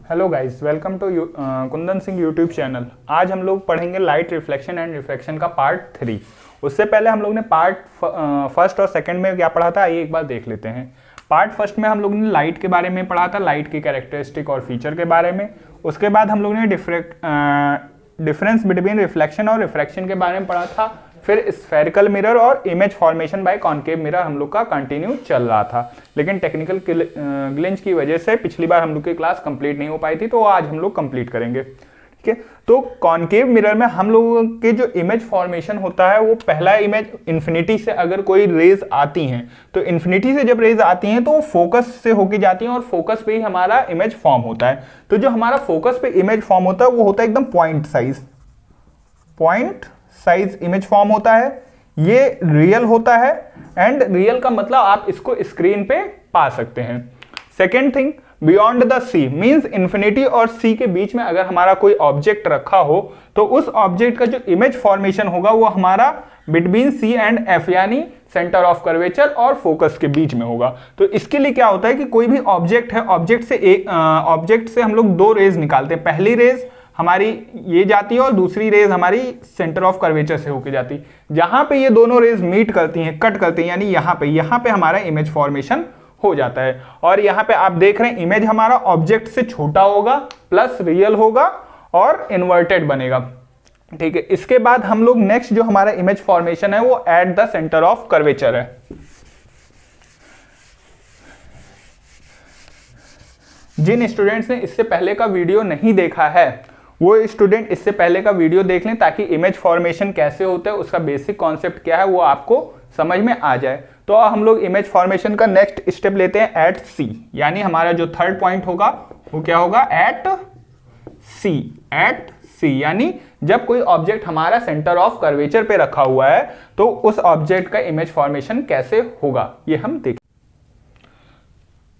Hello guys, welcome to Kundan Singh YouTube channel. आज हम लोग पढ़ेंगे लाइट रिफ्लेक्शन एंड रिफ्रैक्शन का पार्ट 3। उससे पहले हम लोग ने पार्ट फर्स्ट और सेकंड में क्या पढ़ा था, आइए एक बार देख लेते हैं। पार्ट फर्स्ट में हम लोग ने लाइट के बारे में पढ़ा था, लाइट की कैरेक्टरिस्टिक और फीचर के बारे में। उसके बाद हम लोग ने डिफरेंस बिटवीन रिफ्लेक्शन और रिफ्रैक्शन के बारे में पढ़ा था। फिर स्फेरिकल मिरर और image formation by concave mirror हम लोग का कंटिन्यू चल रहा था, लेकिन टेक्निकल ग्लिच की वजह से पिछली बार हम लोग की क्लास कंप्लीट नहीं हो पाई थी, तो आज हम लोग कंप्लीट करेंगे। ठीक है, तो कॉन्केव मिरर में हम लोगों के जो इमेज फॉर्मेशन होता है वो पहला इमेज इन्फिनिटी से अगर कोई रेज आती हैं तो इन्फिनिटी से जब रेज आती हैं तो वो फोकस से होके जाती हैं और फोकस पे ही हमारा इमेज फॉर्म होता है। तो जो हमारा फोकस पे इमेज फॉर्म होता है वो होता है एकदम पॉइंट साइज इमेज फॉर्म होता है। ये रियल होता है, एंड रियल का मतलब आप इसको स्क्रीन पे पा सकते हैं। Second thing, beyond the C means infinity और सी के बीच में अगर हमारा कोई ऑब्जेक्ट रखा हो तो उस ऑब्जेक्ट का जो इमेज फॉर्मेशन होगा वो हमारा बिटवीन सी एंड एफ यानी सेंटर ऑफ कर्वेचर और फोकस के बीच में होगा। तो इसके लिए क्या होता है कि कोई भी ऑब्जेक्ट है, ऑब्जेक्ट से हम लोग दो रेज निकालते हैं। पहली रेज हमारी ये जाती है और दूसरी रेज हमारी सेंटर ऑफ कर्वेचर से होके जाती है। जहां पे ये दोनों रेज मीट करती हैं, कट करती हैं, यानी यहां पे हमारा इमेज फॉर्मेशन हो जाता है। और यहां पे आप देख रहे हैं इमेज हमारा ऑब्जेक्ट से छोटा होगा, प्लस रियल होगा और इन्वर्टेड बनेगा। ठीक है, इसके बाद हम लोग नेक्स्ट जो हमारा इमेज फॉर्मेशन है वो at the centre of curvature है। जिन स्टूडेंट्स ने इससे पहले का वीडियो नहीं देखा है वो स्टूडेंट इससे पहले का वीडियो देख लें, ताकि इमेज फॉर्मेशन कैसे होता है, उसका बेसिक कॉन्सेप्ट क्या है वो आपको समझ में आ जाए। तो हम लोग इमेज फॉर्मेशन का नेक्स्ट स्टेप लेते हैं एट सी, यानी हमारा जो थर्ड पॉइंट होगा वो क्या होगा, एट सी यानी जब कोई ऑब्जेक्ट हमारा सेंटर ऑफ कर्वेचर पे रखा हुआ है तो उस ऑब्जेक्ट का इमेज फॉर्मेशन कैसे होगा ये हम देखें।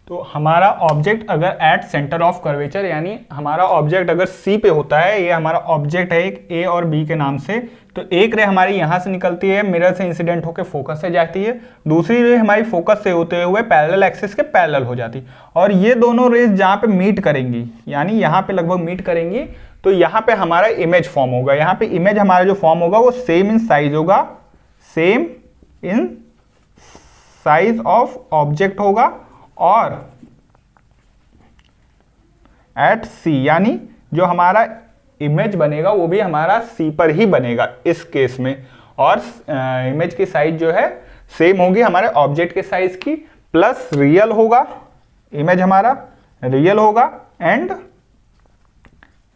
तो हमारा ऑब्जेक्ट अगर एट सेंटर ऑफ कर्वेचर यानी हमारा ऑब्जेक्ट अगर सी पे होता है, ये हमारा ऑब्जेक्ट है एक ए और बी के नाम से, तो एक रे हमारी यहां से निकलती है, मिरर से इंसिडेंट होकर फोकस से जाती है, दूसरी रे हमारी फोकस से होते हुए पैरेलल एक्सिस के पैरेलल हो जाती है। और ये दोनों रेज जहां पे मीट करेंगी यानी यहां पे लगभग मीट करेंगी तो यहां पे हमारा इमेज फॉर्म होगा। यहां पे इमेज हमारा जो फॉर्म होगा वो सेम इन साइज होगा, same in size of object होगा। और एट सी यानी जो हमारा इमेज बनेगा वो भी हमारा सी पर ही बनेगा इस केस में। और इमेज की साइज जो है सेम होगी हमारे ऑब्जेक्ट के साइज की, प्लस रियल होगा, इमेज हमारा रियल होगा एंड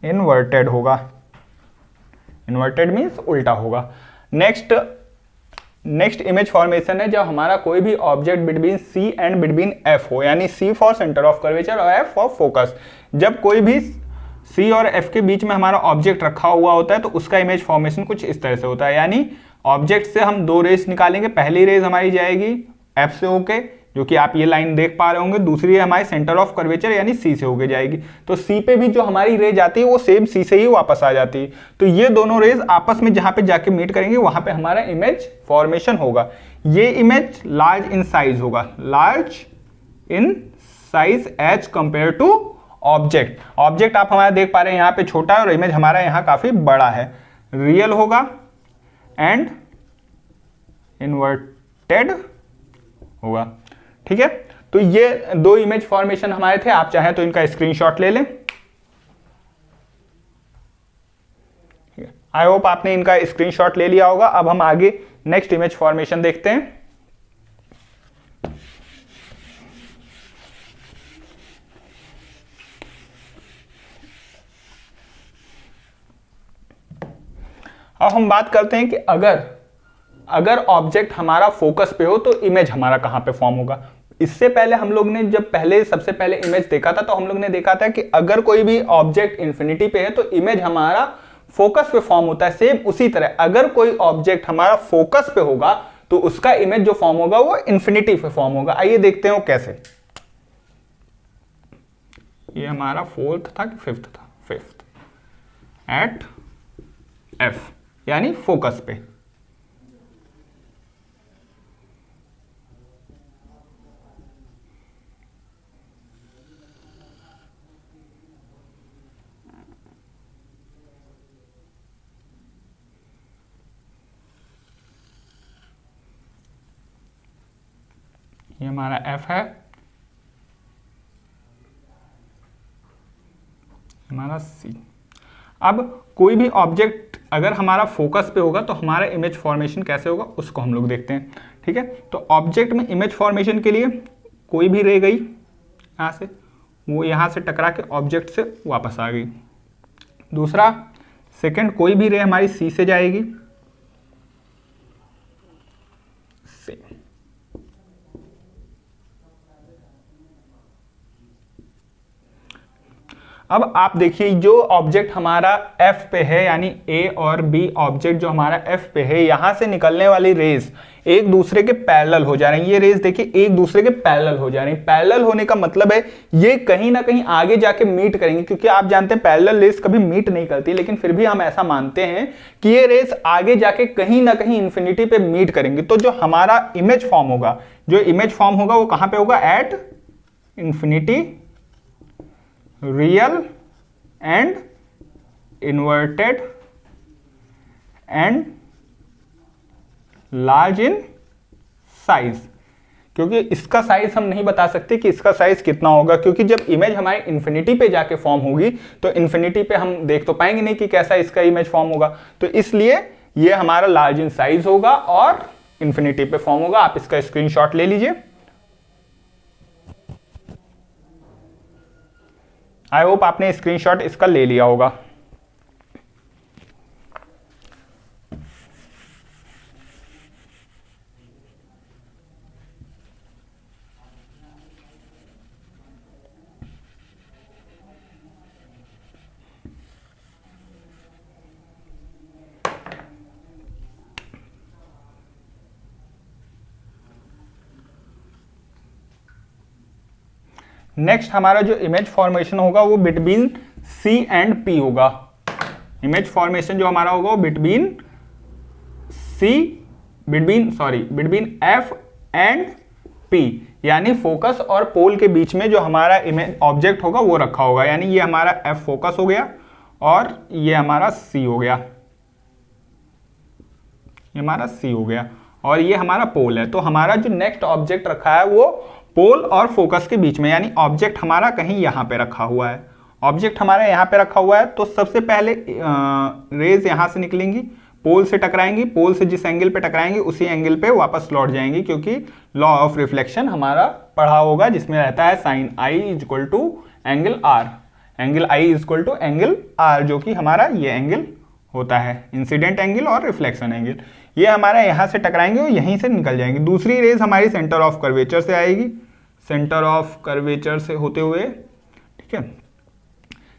इन्वर्टेड होगा। इन्वर्टेड मीन्स उल्टा होगा। नेक्स्ट इमेज फॉर्मेशन है जब हमारा कोई भी object between C and between F हो, यानी C for centre of curvature और एफ फॉर फोकस। जब कोई भी सी और एफ के बीच में हमारा ऑब्जेक्ट रखा हुआ होता है तो उसका इमेज फॉर्मेशन कुछ इस तरह से होता है, यानी ऑब्जेक्ट से हम दो रेज निकालेंगे। पहली रेज हमारी जाएगी एफ से होके, जो कि आप ये लाइन देख पा रहे होंगे, दूसरी हमारी सेंटर ऑफ कर्वेचर यानी सी से होके जाएगी। तो सी पे भी जो हमारी रेज आती है वो सेम सी से ही वापस आ जाती है। तो ये दोनों रेज आपस में जहां पे जाके मीट करेंगे वहां पे हमारा इमेज फॉर्मेशन होगा। ये इमेज लार्ज इन साइज होगा, large in size as compare to object. Object आप हमारा देख पा रहे हैं यहाँ पे छोटा है और इमेज हमारा यहाँ काफी बड़ा है। रियल होगा एंड इन्वर्टेड होगा। ठीक है, तो ये दो इमेज फॉर्मेशन हमारे थे, आप चाहें तो इनका स्क्रीनशॉट ले लें। आई होप आपने इनका स्क्रीनशॉट ले लिया होगा। अब हम आगे नेक्स्ट इमेज फॉर्मेशन देखते हैं। अब हम बात करते हैं कि अगर ऑब्जेक्ट हमारा फोकस पे हो तो इमेज हमारा कहां पे फॉर्म होगा। इससे पहले हम लोग ने जब सबसे पहले इमेज देखा था तो हम लोग ने देखा था कि अगर कोई भी ऑब्जेक्ट इंफिनिटी पे है तो इमेज हमारा फोकस पे फॉर्म होता है। सेम उसी तरह अगर कोई ऑब्जेक्ट हमारा फोकस पे होगा तो उसका इमेज जो फॉर्म होगा वो इंफिनिटी पे फॉर्म होगा। आइए देखते हैं वो कैसे। ये हमारा फोर्थ था कि फिफ्थ था, फिफ्थ एट एफ यानी फोकस पे। ये हमारा एफ है, हमारा सी। अब कोई भी ऑब्जेक्ट अगर हमारा फोकस पे होगा तो हमारा इमेज फॉर्मेशन कैसे होगा उसको हम लोग देखते हैं, ठीक है। तो ऑब्जेक्ट में इमेज फॉर्मेशन के लिए कोई भी रे गई यहाँ से, वो यहाँ से टकरा के ऑब्जेक्ट से वापस आ गई। दूसरा, सेकंड, कोई भी रे हमारी सी से जाएगी, से। अब आप देखिए जो ऑब्जेक्ट हमारा F पे है, यानी A और B ऑब्जेक्ट जो हमारा F पे है, यहां से निकलने वाली रेज एक दूसरे के पैरेलल हो जा रही हैं। ये रेज देखिए एक दूसरे के पैरेलल हो जा रही हैं। पैरेलल होने का मतलब है ये कहीं ना कहीं आगे जाके मीट करेंगे, क्योंकि आप जानते हैं पैरेलल रेज कभी मीट नहीं करती, लेकिन फिर भी हम ऐसा मानते हैं कि ये रेज आगे जाके कहीं ना कहीं इंफिनिटी पे मीट करेंगे। तो जो हमारा इमेज फॉर्म होगा, जो इमेज फॉर्म होगा वो कहां पे होगा? At infinity, real and inverted and large in size. क्योंकि इसका साइज हम नहीं बता सकते कि इसका साइज कितना होगा, क्योंकि जब इमेज हमारी इंफिनिटी पे जाके फॉर्म होगी तो इंफिनिटी पे हम देख तो पाएंगे नहीं कि कैसा इसका इमेज फॉर्म होगा। तो इसलिए ये हमारा लार्ज इन साइज होगा और इंफिनिटी पे फॉर्म होगा। आप इसका स्क्रीनशॉट ले लीजिए। आई होप आपने स्क्रीनशॉट इसका ले लिया होगा। नेक्स्ट हमारा जो इमेज फॉर्मेशन होगा वो बिटवीन C एंड P होगा। इमेज फॉर्मेशन जो हमारा होगा वो बिटवीन F एंड P, यानी फोकस और पोल के बीच में जो हमारा इमेज ऑब्जेक्ट होगा वो रखा होगा। यानी ये हमारा F फोकस हो गया और ये हमारा C हो गया, ये हमारा C हो गया और ये हमारा पोल है। तो हमारा जो नेक्स्ट ऑब्जेक्ट रखा है वो पोल और फोकस के बीच में, यानी ऑब्जेक्ट हमारा कहीं यहां पे रखा हुआ है। ऑब्जेक्ट हमारा यहां पे रखा हुआ है तो सबसे पहले रेज यहां से निकलेंगी, पोल से टकराएंगी, पोल से जिस एंगल पे टकराएंगी उसी एंगल पे वापस लौट जाएंगी, क्योंकि लॉ ऑफ रिफ्लेक्शन हमारा पढ़ा होगा जिसमें रहता है sine I equal to angle R, angle I equal to angle R, जो कि हमारा ये एंगल होता है, इंसिडेंट एंगल और रिफ्लेक्शन एंगल। ये हमारा यहाँ से टकराएंगे और यहीं से निकल जाएंगे। दूसरी रेज हमारी सेंटर ऑफ कर्वेचर से आएगी, सेंटर ऑफ कर्वेचर से होते हुए, ठीक है।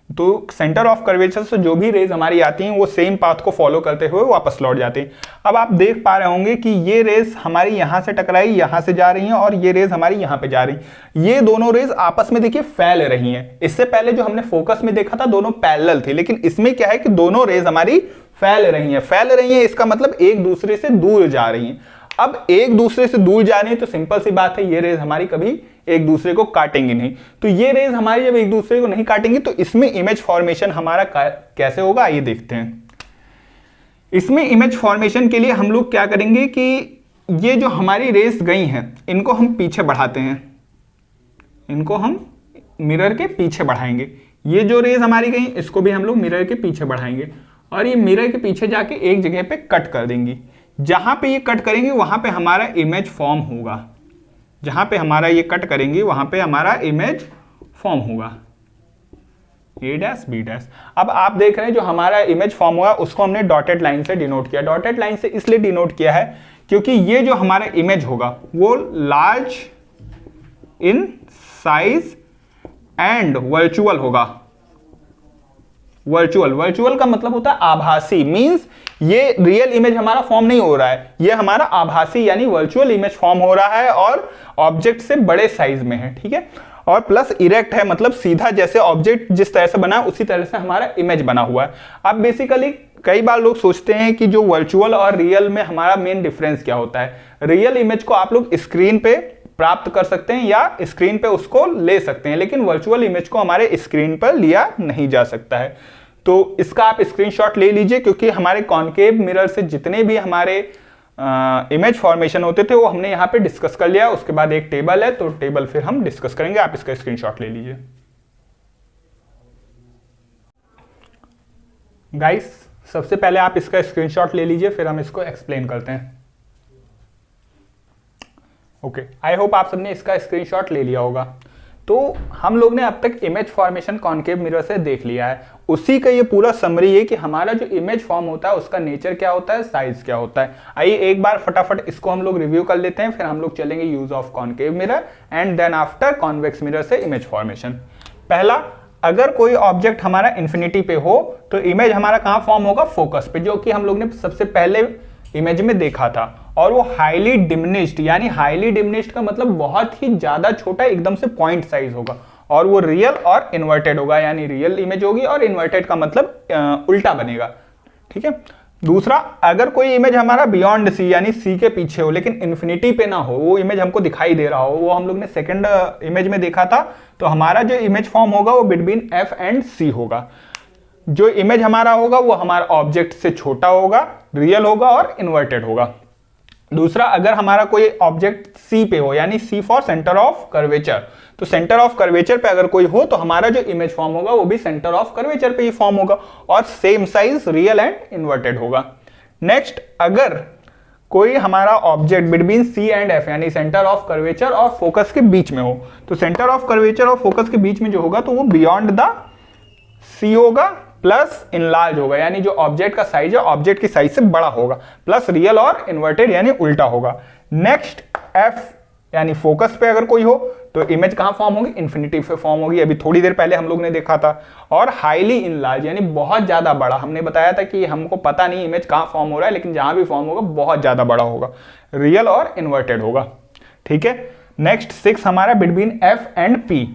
तो सेंटर ऑफ कर्वेचर से जो भी रेज हमारी आती हैं वो सेम पाथ को फॉलो करते हुए वापस लौट जाते हैं। अब आप देख पा रहे होंगे कि ये रेज हमारी यहाँ से टकराई, यहाँ से जा रही हैं और ये रेज हमारी यहाँ पे जा रही हैं। ये दोनों रेज आपस में देखिए फैल रही हैं। इससे पहले जो हमने फोकस में देखा था दोनों पैरेलल थी, लेकिन इसमें क्या है कि दोनों रेज हमारी फैल रही हैं। फैल रही हैं इसका मतलब एक दूसरे से दूर जा रही हैं। अब एक दूसरे से दूर जा रही है तो सिंपल सी बात है ये रेज हमारी कभी एक दूसरे को काटेंगे नहीं। तो ये रेज हमारी जब एक दूसरे को नहीं काटेंगी तो इसमें इमेज फॉर्मेशन हमारा कैसे होगा आइए देखते हैं। इसमें इमेज फॉर्मेशन के लिए हम लोग क्या करेंगे कि ये जो हमारी रेज गई हैं इनको हम पीछे बढ़ाते हैं, इनको हम मिरर के पीछे बढ़ाएंगे। ये जो रेज हमारी गई इसको भी हम लोग मिरर के पीछे बढ़ाएंगे और ये मिरर के पीछे जाके एक जगह पे कट कर देंगी। जहां पे ये कट करेंगे वहां पे हमारा इमेज फॉर्म होगा, जहां पे हमारा ये कट करेंगे वहां पे हमारा इमेज फॉर्म होगा, ए डैश बी डैश। अब आप देख रहे हैं जो हमारा इमेज फॉर्म हुआ उसको हमने डॉटेड लाइन से डिनोट किया। डॉटेड लाइन से इसलिए डिनोट किया है क्योंकि ये जो हमारा इमेज होगा वो large in size and virtual होगा। वर्चुअल का मतलब होता है आभासी, मींस ये रियल इमेज हमारा फॉर्म नहीं हो रहा है, ये हमारा आभासी यानी वर्चुअल इमेज फॉर्म हो रहा है और ऑब्जेक्ट से बड़े साइज में है, ठीक है। और प्लस इरेक्ट है, मतलब सीधा, जैसे ऑब्जेक्ट जिस तरह से बना है उसी तरह से हमारा इमेज बना हुआ है। अब बेसिकली कई बार लोग सोचते हैं कि जो वर्चुअल और रियल में हमारा मेन डिफरेंस क्या होता है। रियल इमेज को आप लोग स्क्रीन पे प्राप्त कर सकते हैं या स्क्रीन पे उसको ले सकते हैं, लेकिन वर्चुअल इमेज को हमारे स्क्रीन पर लिया नहीं जा सकता है। तो इसका आप स्क्रीनशॉट ले लीजिए, क्योंकि हमारे कॉनकेव मिरर से जितने भी हमारे इमेज फॉर्मेशन होते थे वो हमने यहाँ पे डिस्कस कर लिया। उसके बाद एक टेबल है, तो टेबल फिर हम डिस्कस करेंगे, आप इसका स्क्रीनशॉट ले लीजिए। गाइस सबसे पहले आप इसका स्क्रीनशॉट ले लीजिए, फिर हम इसको एक्सप्लेन करते हैं। ओके, आई होप आप सबने इसका स्क्रीनशॉट ले लिया होगा। तो हम लोग ने अब तक इमेज फॉर्मेशन कॉनकेव मिरर से देख लिया है, उसी का ये पूरा समरी है कि हमारा जो इमेज फॉर्म होता है उसका नेचर क्या होता है, साइज क्या होता है। आइए एक बार फटाफट इसको हम लोग रिव्यू कर लेते हैं, फिर हम लोग चलेंगे use of concave mirror and then after convex mirror से इमेज फॉर्मेशन। पहला, अगर कोई ऑब्जेक्ट हमारा इन्फिनिटी पे हो तो इमेज हमारा कहाँ फॉर्म होगा, फोकस पे, जो कि हम लोग ने सबसे पहले इमेज में देखा था। और वो हाईली डिमिनिश्ड, यानी हाईली डिमिनिश्ड का मतलब बहुत ही ज्यादा छोटा, एकदम से पॉइंट साइज होगा। और वो रियल और इन्वर्टेड होगा, यानी रियल इमेज होगी और इन्वर्टेड का मतलब उल्टा बनेगा। ठीक है। दूसरा, अगर कोई इमेज हमारा बियॉन्ड सी, यानी सी के पीछे हो लेकिन इन्फिनिटी पे ना हो, वो इमेज हमको दिखाई दे रहा हो, वो हम लोग ने सेकंड इमेज में देखा था, तो हमारा जो इमेज फॉर्म होगा वो बिटवीन एफ एंड सी होगा। जो इमेज हमारा होगा वो हमारा ऑब्जेक्ट से छोटा होगा, रियल होगा और इन्वर्टेड होगा। दूसरा, अगर हमारा कोई ऑब्जेक्ट सी पे हो, यानी C for centre of curvature, तो सेंटर ऑफ कर्वेचर पे अगर कोई हो तो हमारा जो इमेज फॉर्म होगा वो भी सेंटर ऑफ कर्वेचर पे ही फॉर्म होगा और same size, real and inverted होगा। नेक्स्ट, अगर कोई हमारा object between C and F, यानी सेंटर ऑफ कर्वेचर और फोकस के बीच में हो, तो सेंटर ऑफ कर्वेचर और फोकस के बीच में जो होगा तो वो बियॉन्ड द सी होगा प्लस इनलार्ज होगा, यानी जो ऑब्जेक्ट का साइज है ऑब्जेक्ट की साइज से बड़ा होगा, प्लस रियल और इन्वर्टेड यानी उल्टा होगा। नेक्स्ट, एफ यानी फोकस पे अगर कोई हो तो इमेज कहां फॉर्म होगी, इन्फिनिटी पे फॉर्म होगी, अभी थोड़ी देर पहले हम लोग ने देखा था। और हाईली इनलार्ज यानी बहुत ज्यादा बड़ा, हमने बताया था कि हमको पता नहीं इमेज कहां फॉर्म हो रहा है, लेकिन जहां भी फॉर्म होगा बहुत ज्यादा बड़ा होगा, रियल और इन्वर्टेड होगा। ठीक है। नेक्स्ट, 6 हमारा बिटवीन एफ एंड पी,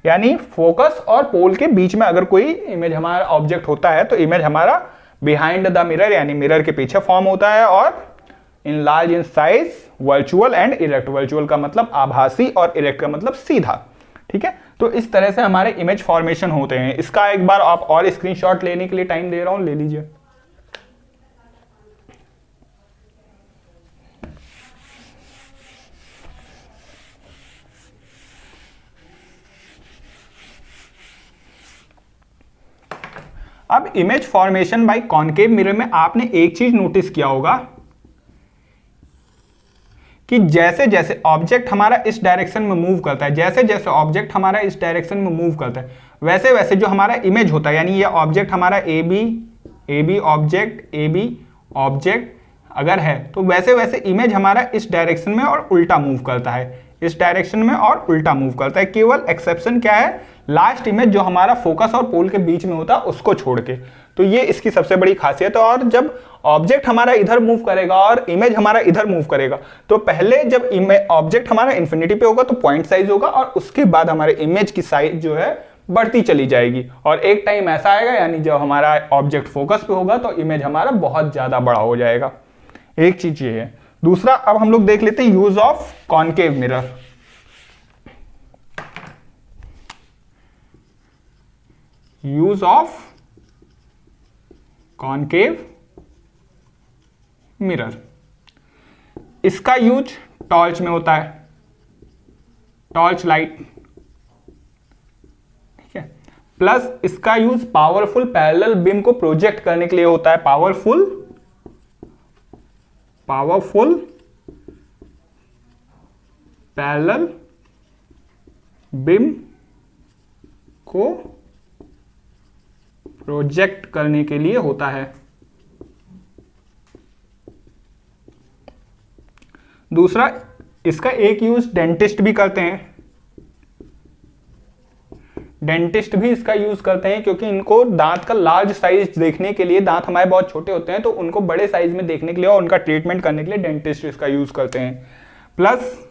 यानी फोकस और पोल के बीच में अगर कोई इमेज हमारा ऑब्जेक्ट होता है तो इमेज हमारा बिहाइंड द मिरर, यानी मिरर के पीछे फॉर्म होता है। और in large in size, virtual and erect, virtual का मतलब आभासी और इरेक्ट का मतलब सीधा। ठीक है। तो इस तरह से हमारे इमेज फॉर्मेशन होते हैं। इसका एक बार आप और स्क्रीनशॉट लेने के लिए टाइम दे रहा हूं, ले लीजिए। अब image formation by concave mirror में आपने एक चीज नोटिस किया होगा कि जैसे जैसे ऑब्जेक्ट हमारा इस डायरेक्शन में मूव करता है, जैसे जैसे ऑब्जेक्ट हमारा इस डायरेक्शन में मूव करता है, वैसे वैसे जो हमारा इमेज होता है, यानी ये ऑब्जेक्ट हमारा ए बी ऑब्जेक्ट अगर है तो वैसे वैसे इमेज हमारा इस डायरेक्शन में और उल्टा मूव करता है, इस डायरेक्शन में और उल्टा मूव करता है। केवल एक्सेप्शन क्या है, लास्ट इमेज जो हमारा फोकस और पोल के बीच में होता है उसको छोड़ के। तो ये इसकी सबसे बड़ी खासियत है। और जब ऑब्जेक्ट हमारा इधर मूव करेगा और इमेज हमारा इधर मूव करेगा, तो पहले जब ऑब्जेक्ट हमारा इन्फिनिटी पे होगा तो पॉइंट साइज होगा, और उसके बाद हमारे इमेज की साइज जो है बढ़ती चली जाएगी। और एक टाइम ऐसा आएगा, यानी जब हमारा ऑब्जेक्ट फोकस पे होगा तो इमेज हमारा बहुत ज्यादा बड़ा हो जाएगा। एक चीज ये है। दूसरा, अब हम लोग देख लेते हैं use of concave mirror. Use of concave mirror, इसका यूज टॉर्च में होता है, टॉर्च लाइट। ठीक है। प्लस इसका यूज पावरफुल पैरेलल बीम को प्रोजेक्ट करने के लिए होता है, पावरफुल पैरेलल बीम को प्रोजेक्ट करने के लिए होता है। दूसरा, इसका एक यूज डेंटिस्ट भी करते हैं, डेंटिस्ट भी इसका यूज करते हैं, क्योंकि इनको दांत का लार्ज साइज देखने के लिए, दांत हमारे बहुत छोटे होते हैं तो उनको बड़े साइज में देखने के लिए और उनका ट्रीटमेंट करने के लिए डेंटिस्ट इसका यूज करते हैं। प्लस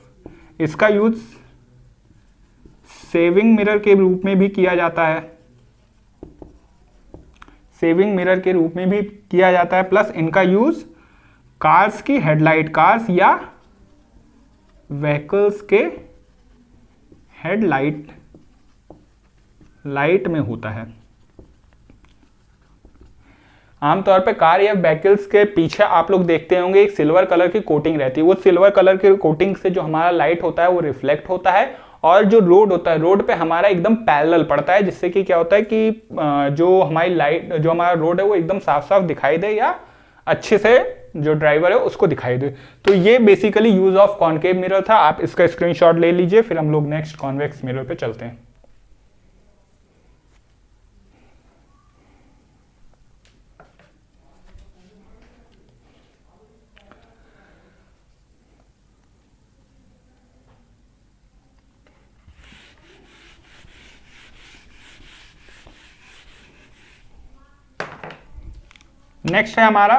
इसका यूज सेविंग मिरर के रूप में भी किया जाता है, सेविंग मिरर के रूप में भी किया जाता है। प्लस इनका यूज कार्स की हेडलाइट, कार्स या व्हीकल्स के हेडलाइट लाइट में होता है। आमतौर पे कार या व्हीकल्स के पीछे आप लोग देखते होंगे एक सिल्वर कलर की कोटिंग रहती है। वो सिल्वर कलर की कोटिंग से जो हमारा लाइट होता है वो रिफ्लेक्ट होता है, और जो रोड होता है, रोड पे हमारा एकदम पैरेलल पड़ता है, जिससे कि क्या होता है कि जो हमारी लाइट, जो हमारा रोड है वो एकदम साफ साफ दिखाई दे, या अच्छे से जो ड्राइवर है उसको दिखाई दे। तो ये basically use of concave mirror था। आप इसका स्क्रीनशॉट ले लीजिए, फिर हम लोग नेक्स्ट कॉन्वेक्स मिरर पे चलते हैं। नेक्स्ट है हमारा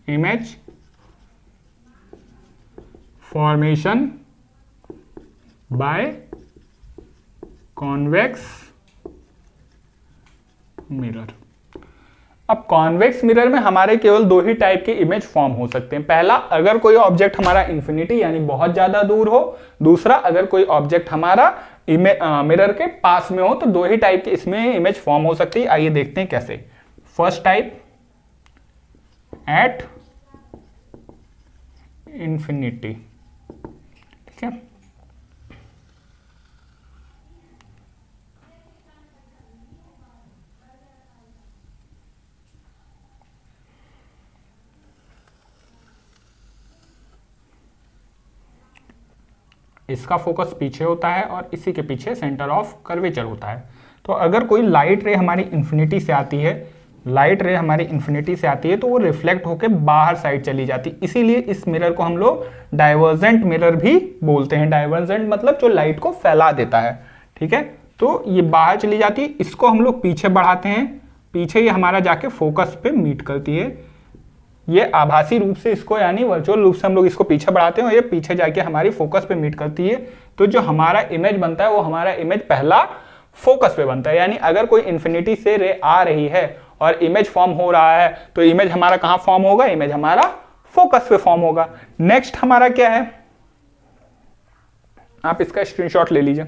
image formation by convex mirror. अब कॉन्वेक्स मिरर में हमारे केवल दो ही टाइप के इमेज फॉर्म हो सकते हैं। पहला, अगर कोई ऑब्जेक्ट हमारा इन्फिनिटी यानी बहुत ज्यादा दूर हो। दूसरा, अगर कोई ऑब्जेक्ट हमारा मिरर के पास में हो। तो दो ही टाइप के इसमें इमेज फॉर्म हो सकती है। आइए देखते हैं कैसे। First type, at infinity. ठीक है, इसका फोकस पीछे होता है और इसी के पीछे सेंटर ऑफ कर्वेचर होता है। तो अगर कोई लाइट रे हमारी इन्फिनिटी से आती है, लाइट रे हमारी इन्फिनिटी से आती है, तो वो रिफ्लेक्ट होकर बाहर साइड चली जाती है। इसीलिए इस मिरर को हम लोग डाइवर्जेंट मिरर भी बोलते हैं। डाइवर्जेंट मतलब जो लाइट को फैला देता है। ठीक है, तो ये बाहर चली जाती है, इसको हम लोग पीछे बढ़ाते हैं, पीछे ये हमारा जाके फोकस पे मीट करती है। ये आभासी रूप से इसको यानी वर्चुअल रूप से हम लोग इसको पीछे बढ़ाते हैं और ये पीछे जाके हमारी फोकस पे मीट करती है। तो जो हमारा इमेज बनता है वो हमारा इमेज पहला फोकस पे बनता है। यानी अगर कोई इन्फिनिटी से रे आ रही है और इमेज फॉर्म हो रहा है, तो इमेज हमारा कहां फॉर्म होगा? इमेज हमारा फोकस पे फॉर्म होगा। नेक्स्ट हमारा क्या है, आप इसका स्क्रीनशॉट ले लीजिए।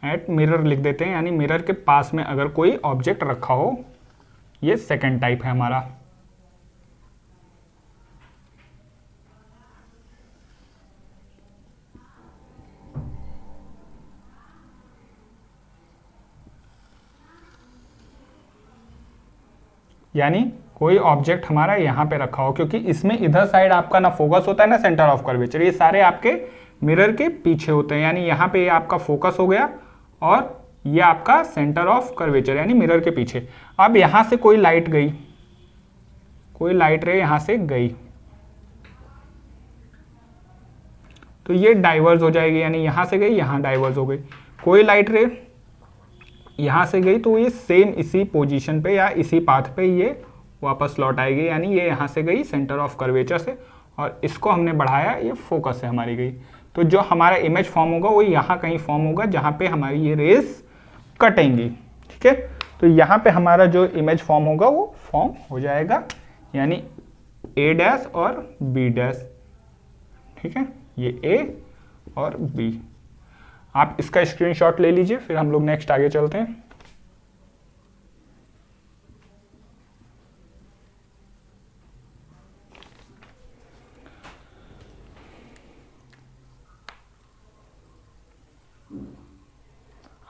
एट मिरर लिख देते हैं, यानी मिरर के पास में अगर कोई ऑब्जेक्ट रखा हो। ये सेकंड टाइप है हमारा। यानी कोई ऑब्जेक्ट हमारा यहां पे रखा हो, क्योंकि इसमें इधर साइड आपका ना फोकस होता है ना सेंटर ऑफ कर्वेचर। ये सारे आपके मिरर के पीछे होते हैं। यानी यहां पे ये आपका फोकस हो गया और ये आपका सेंटर ऑफ कर्वेचर यानी मिरर के पीछे। अब यहां से कोई लाइट गई, कोई लाइट रे यहां से गई, तो ये डाइवर्ज हो जाएगी। यानी यहां से गई, यहां डाइवर्ज हो गई। कोई लाइट रे यहां से गई तो ये सेम इसी पोजीशन पे या इसी पाथ पे ये वापस लौट आएगी। यानी ये यहां से गई सेंटर ऑफ कर्वेचर से, और इसको हमने बढ़ाया, ये फोकस से हमारी गई। तो जो हमारा इमेज फॉर्म होगा वो यहाँ कहीं फॉर्म होगा जहाँ पे हमारी ये रेस कटेंगी। ठीक है, तो यहाँ पे हमारा जो इमेज फॉर्म होगा वो फॉर्म हो जाएगा, यानी ए डैश और बी डैश। ठीक है, ये ए और बी। आप इसका स्क्रीनशॉट ले लीजिए, फिर हम लोग नेक्स्ट आगे चलते हैं।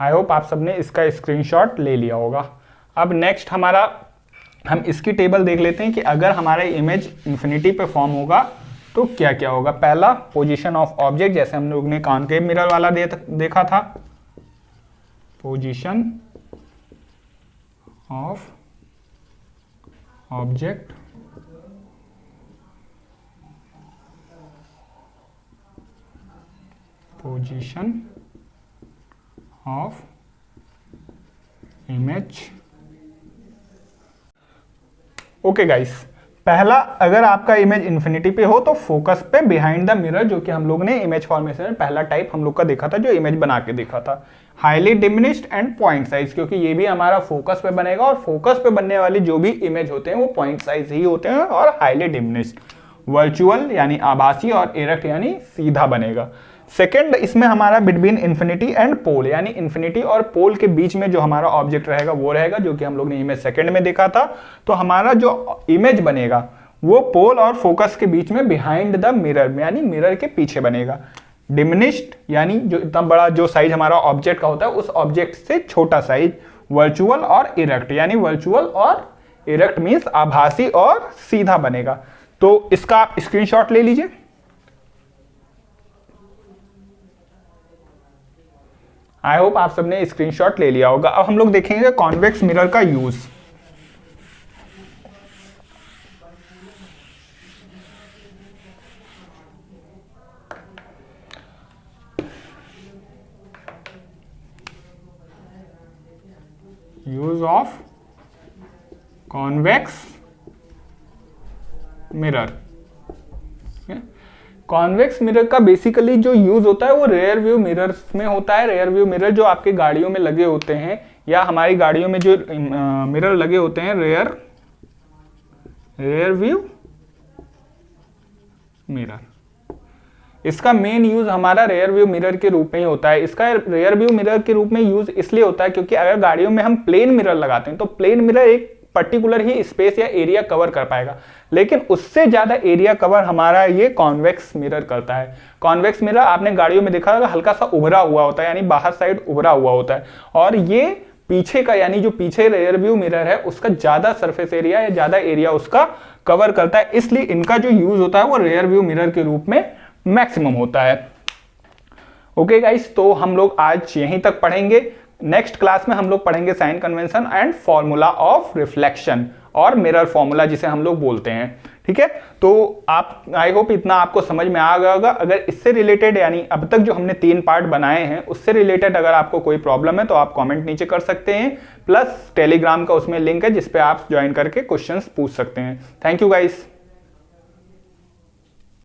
आई होप आप सबने इसका स्क्रीनशॉट ले लिया होगा। अब नेक्स्ट हमारा, हम इसकी टेबल देख लेते हैं कि अगर हमारा इमेज इन्फिनिटी पे फॉर्म होगा तो क्या क्या होगा। पहला, पोजीशन ऑफ ऑब्जेक्ट, जैसे हम लोग ने कॉनकेव मिरर वाला देखा था। Position of object, position of image. Okay guys, पहला, अगर आपका इमेज इन्फिनिटी पे हो तो फोकस पे बिहाइंड द मिरर, जो कि हम लोग ने इमेज फॉर्मेशन में पहला टाइप हम लोग का देखा था, जो इमेज बना के देखा था। Highly diminished and point size, क्योंकि ये भी हमारा फोकस पे बनेगा और फोकस पे बनने वाली जो भी इमेज होते हैं वो पॉइंट साइज ही होते हैं और हाईली डिमिनिश्ड। वर्चुअल यानी आभासी और इरेक्ट यानी सीधा बनेगा। सेकेंड, इसमें हमारा बिटवीन इन्फिनिटी एंड पोल, यानी इन्फिनिटी और पोल के बीच में जो हमारा ऑब्जेक्ट रहेगा वो रहेगा, जो कि हम लोग ने इमेज सेकेंड में देखा था। तो हमारा जो इमेज बनेगा वो पोल और फोकस के बीच में बिहाइंड द मिरर, यानी मिरर के पीछे बनेगा। डिमिनिश्ड यानी जो इतना बड़ा जो साइज हमारा ऑब्जेक्ट का होता है उस ऑब्जेक्ट से छोटा साइज। वर्चुअल और इरेक्ट, यानी वर्चुअल और इरेक्ट मीन्स आभासी और सीधा बनेगा। तो इसका आप स्क्रीनशॉट ले लीजिए। आई होप आप सबने स्क्रीनशॉट ले लिया होगा। अब हम लोग देखेंगे कॉन्वेक्स मिरर का use. Use of convex mirror. Convex mirror का बेसिकली जो यूज होता है वो रेयर व्यू मिरर्स में होता है। रेयर व्यू मिरर जो आपके गाड़ियों में लगे होते हैं या हमारी गाड़ियों में जो मिरर लगे होते हैं, रेयर व्यू मिरर, इसका मेन यूज हमारा रेयर व्यू मिरर के रूप में ही होता है। इसका रेयर व्यू मिरर के रूप में यूज इसलिए होता है क्योंकि अगर गाड़ियों में हम प्लेन मिरर लगाते हैं तो प्लेन मिरर एक पर्टिकुलर ही स्पेस या एरिया कवर कर पाएगा, लेकिन उससे ज्यादा एरिया कवर हमारा ये कॉन्वेक्स मिरर करता है। कॉन्वेक्स मिरर आपने गाड़ियों में देखा होगा हल्का सा उभरा हुआ होता है, यानी बाहर साइड उभरा हुआ होता है, और ये पीछे का यानी जो पीछे रेयर व्यू मिरर है उसका ज्यादा सरफेस एरिया या ज्यादा एरिया उसका कवर करता है, इसलिए इनका जो यूज होता है वो रेयर व्यू मिरर के रूप में मैक्सिमम होता है। ओके गाइस, तो हम लोग आज यहीं तक पढ़ेंगे। नेक्स्ट क्लास में हम लोग पढ़ेंगे sign convention and formula of reflection और मिरर फॉर्मूला जिसे हम लोग बोलते हैं। ठीक है, तो आप, आई होप इतना आपको समझ में आ गया होगा। अगर इससे रिलेटेड यानी अब तक जो हमने 3 पार्ट बनाए हैं उससे रिलेटेड अगर आपको कोई प्रॉब्लम है तो आप कमेंट नीचे कर सकते हैं, प्लस टेलीग्राम का उसमें लिंक है जिसपे आप ज्वाइन करके क्वेश्चंस पूछ सकते हैं। Thank you guys.